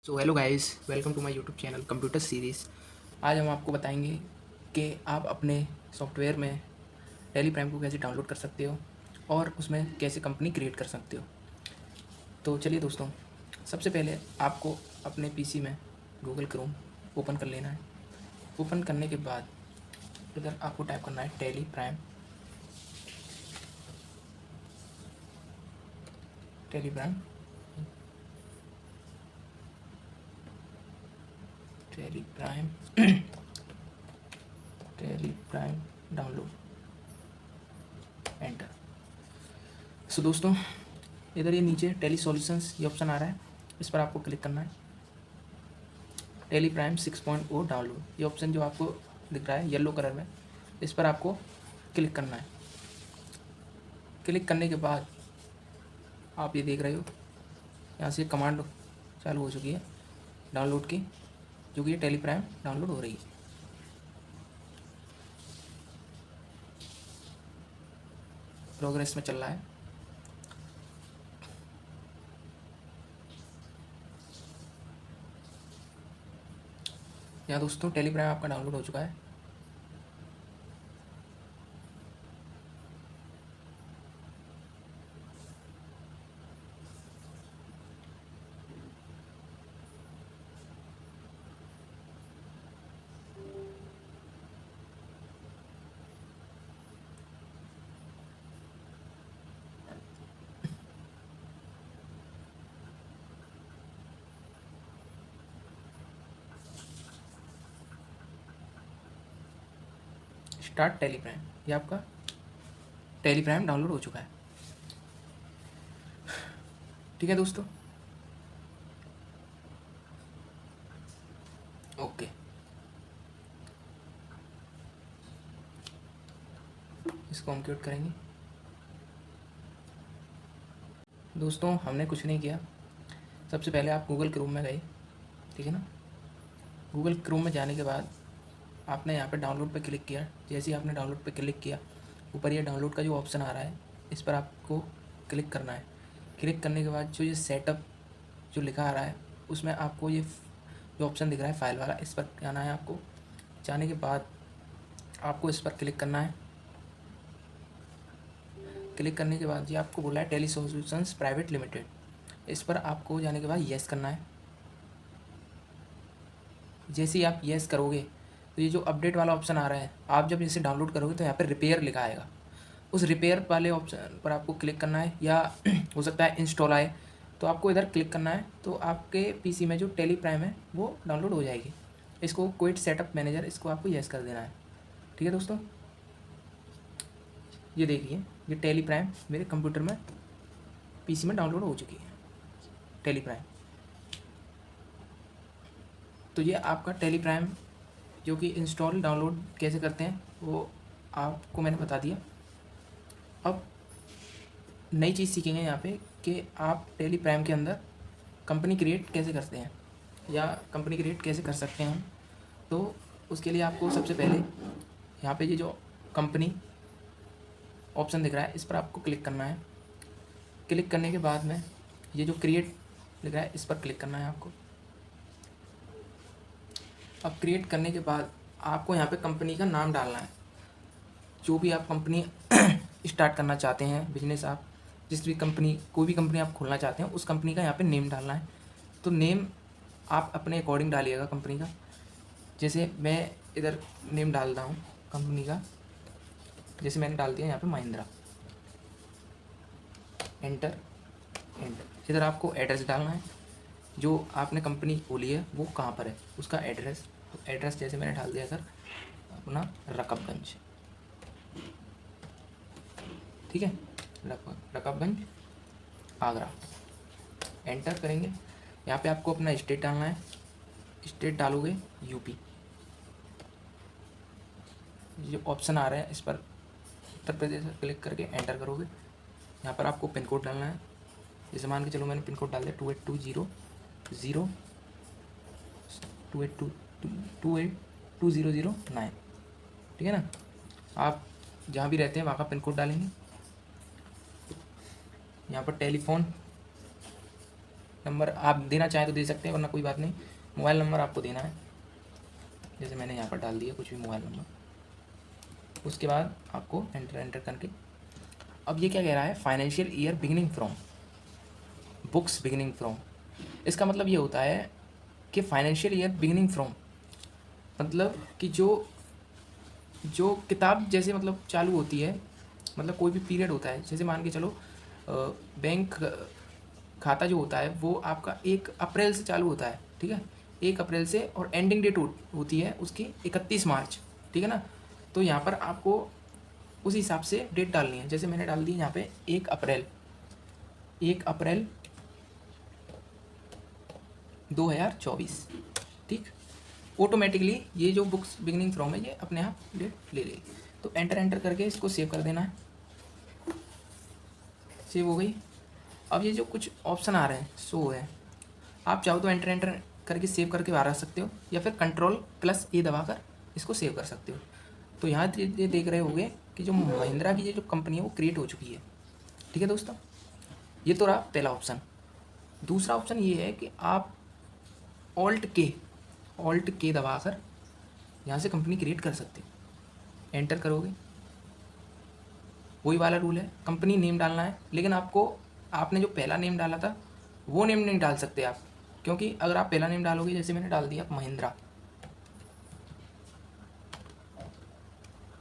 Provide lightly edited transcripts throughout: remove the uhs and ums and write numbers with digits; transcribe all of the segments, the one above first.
So hello guys, welcome to my YouTube channel computer series. आज हम आपको बताएंगे कि आप अपने सॉफ्टवेयर में टेली प्राइम को कैसे डाउनलोड कर सकते हो और उसमें कैसे कंपनी क्रिएट कर सकते हो। तो चलिए दोस्तों, सबसे पहले आपको अपने पीसी में गूगल क्रोम ओपन कर लेना है। ओपन करने के बाद इधर आपको टाइप करना है Tally Prime. Tally Prime Tally Prime Tally Prime download, enter. So दोस्तों, इधर ये नीचे टेली सॉल्यूशंस ये ऑप्शन आ रहा है, इस पर आपको क्लिक करना है। टेली प्राइम 6.0 डाउनलोड, ये ऑप्शन जो आपको दिख रहा है येलो कलर में, इस पर आपको क्लिक करना है। क्लिक करने के बाद आप ये देख रहे हो, यहाँ से कमांड चालू हो चुकी है डाउनलोड की, जो कि ये टेली प्राइम डाउनलोड हो रही है। प्रोग्रेस में चल रहा है। यहाँ दोस्तों टेली प्राइम आपका डाउनलोड हो चुका है। स्टार्ट टेली प्राइम, ये आपका टेली प्राइम डाउनलोड हो चुका है। ठीक है दोस्तों, ओके। इसको हम क्यूट करेंगे। दोस्तों हमने कुछ नहीं किया, सबसे पहले आप गूगल क्रोम में गए, ठीक है ना। गूगल क्रोम में जाने के बाद आपने यहाँ पे डाउनलोड पे क्लिक किया। जैसे ही आपने डाउनलोड पे क्लिक किया, ऊपर ये डाउनलोड का जो ऑप्शन आ रहा है, इस पर आपको क्लिक करना है। क्लिक करने के बाद जो ये सेटअप जो लिखा आ रहा है, उसमें आपको ये जो ऑप्शन दिख रहा है फाइल वाला, इस पर जाना है आपको। जाने के बाद आपको इस पर क्लिक करना है। क्लिक करने के बाद ये आपको बोला है टेली सॉल्यूशंस प्राइवेट लिमिटेड, इस पर आपको जाने के बाद येस करना है। जैसे ही आप येस करोगे तो ये जो अपडेट वाला ऑप्शन आ रहा है, आप जब इसे डाउनलोड करोगे तो यहाँ पर रिपेयर लिखा आएगा। उस रिपेयर वाले ऑप्शन पर आपको क्लिक करना है, या हो सकता है इंस्टॉल आए तो आपको इधर क्लिक करना है। तो आपके पीसी में जो टेली प्राइम है वो डाउनलोड हो जाएगी। इसको क्विट सेटअप मैनेजर, इसको आपको येस कर देना है। ठीक है दोस्तों, ये देखिए ये टेली प्राइम मेरे कंप्यूटर में पीसी में डाउनलोड हो चुकी है, टेली प्राइम। तो ये आपका टेली प्राइम जो कि इंस्टॉल डाउनलोड कैसे करते हैं वो आपको मैंने बता दिया। अब नई चीज़ सीखेंगे यहाँ पे कि आप टेली प्राइम के अंदर कंपनी क्रिएट कैसे करते हैं, या कंपनी क्रिएट कैसे कर सकते हैं हम। तो उसके लिए आपको सबसे पहले यहाँ पे ये जो कंपनी ऑप्शन दिख रहा है, इस पर आपको क्लिक करना है। क्लिक करने के बाद में ये जो क्रिएट लिख रहा है, इस पर क्लिक करना है आपको। अब क्रिएट करने के बाद आपको यहाँ पे कंपनी का नाम डालना है। जो भी आप कंपनी स्टार्ट करना चाहते हैं, बिजनेस आप जिस भी कंपनी, कोई भी कंपनी आप खोलना चाहते हैं, उस कंपनी का यहाँ पे नेम डालना है। तो नेम आप अपने अकॉर्डिंग डालिएगा कंपनी का। जैसे मैं इधर नेम डाल रहा हूँ कंपनी का, जैसे मैंने डाल दिया यहाँ पे महिंद्रा, एंटर। एंटर। इधर आपको एड्रेस डालना है, जो आपने कंपनी खोली है वो कहाँ पर है उसका एड्रेस। तो एड्रेस जैसे मैंने डाल दिया सर अपना रकबगंज, ठीक है, रकबगंज आगरा। एंटर करेंगे। यहाँ पे आपको अपना स्टेट डालना है। स्टेट डालोगे यूपी। जो ऑप्शन आ रहे हैं इस पर उत्तर प्रदेश पर क्लिक करके एंटर करोगे। यहाँ पर आपको पिन कोड डालना है। जैसे मान के चलो मैंने पिन कोड डाल दिया 2820 282009, ठीक है ना। आप जहाँ भी रहते हैं वहाँ का पिन कोड डालेंगे। यहाँ पर टेलीफोन नंबर आप देना चाहें तो दे सकते हैं, वरना कोई बात नहीं। मोबाइल नंबर आपको देना है, जैसे मैंने यहाँ पर डाल दिया कुछ भी मोबाइल नंबर। उसके बाद आपको एंटर करके, अब ये क्या कह रहा है, financial year beginning from, books beginning from. इसका मतलब ये होता है कि फाइनेंशियल ईयर बिगिनिंग फ्रॉम मतलब कि जो किताब जैसे मतलब चालू होती है, मतलब कोई भी पीरियड होता है, जैसे मान के चलो बैंक खाता जो होता है वो आपका 1 अप्रैल से चालू होता है, ठीक है, 1 अप्रैल से, और एंडिंग डेट होती है उसकी 31 मार्च, ठीक है ना। तो यहाँ पर आपको उस हिसाब से डेट डालनी है। जैसे मैंने डाल दी यहाँ पे 1 अप्रैल 2024, ठीक। ऑटोमेटिकली ये जो बुक्स बिगिनिंग फ्रॉम है ये अपने आप डेट ले लेगी। तो एंटर करके इसको सेव कर देना है। सेव हो गई। अब ये जो कुछ ऑप्शन आ रहे हैं शो है, आप चाहो तो एंटर करके सेव करके बाहर रख सकते हो, या फिर Ctrl+A दबाकर इसको सेव कर सकते हो। तो यहाँ ये देख रहे होगे कि जो महिंद्रा की ये जो कंपनी है वो क्रिएट हो चुकी है, ठीक है दोस्तों। ये तो रहा पहला ऑप्शन। दूसरा ऑप्शन ये है कि आप ऑल्ट के दबाकर यहाँ से कंपनी क्रिएट कर सकते हो। एंटर करोगे, वही वाला रूल है, कंपनी नेम डालना है, लेकिन आपने जो पहला नेम डाला था वो नेम नहीं डाल सकते आप, क्योंकि अगर आप पहला नेम डालोगे, जैसे मैंने डाल दिया महिंद्रा,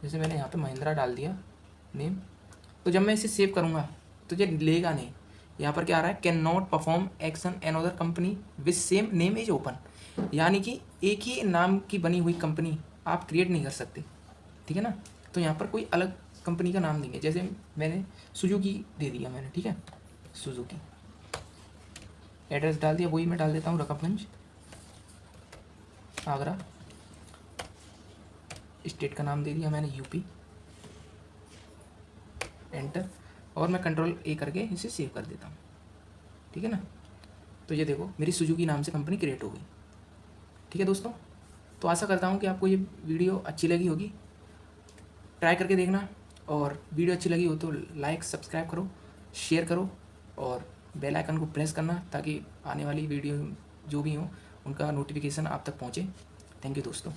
जैसे मैंने यहाँ पे महिंद्रा डाल दिया नेम, तो जब मैं इसे सेव करूँगा तो ये लेगा नहीं। यहाँ पर क्या आ रहा है, can not perform action another company with same name is open, यानी कि एक ही नाम की बनी हुई कंपनी आप क्रिएट नहीं कर सकते, ठीक है ना। तो यहाँ पर कोई अलग कंपनी का नाम देंगे, जैसे मैंने सुजुकी दे दिया मैंने, ठीक है, सुजुकी। एड्रेस डाल दिया, वही मैं डाल देता हूँ रकाबगंज, आगरा। स्टेट का नाम दे दिया मैंने यूपी। एंटर, और मैं Ctrl+A करके इसे सेव कर देता हूँ, ठीक है ना। तो ये देखो मेरी सुजुकी नाम से कंपनी क्रिएट हो गई, ठीक है दोस्तों। तो आशा करता हूँ कि आपको ये वीडियो अच्छी लगी होगी, ट्राई करके देखना, और वीडियो अच्छी लगी हो तो लाइक सब्सक्राइब करो, शेयर करो, और बेल आइकन को प्रेस करना, ताकि आने वाली वीडियो जो भी हो उनका नोटिफिकेशन आप तक पहुँचे। थैंक यू दोस्तों।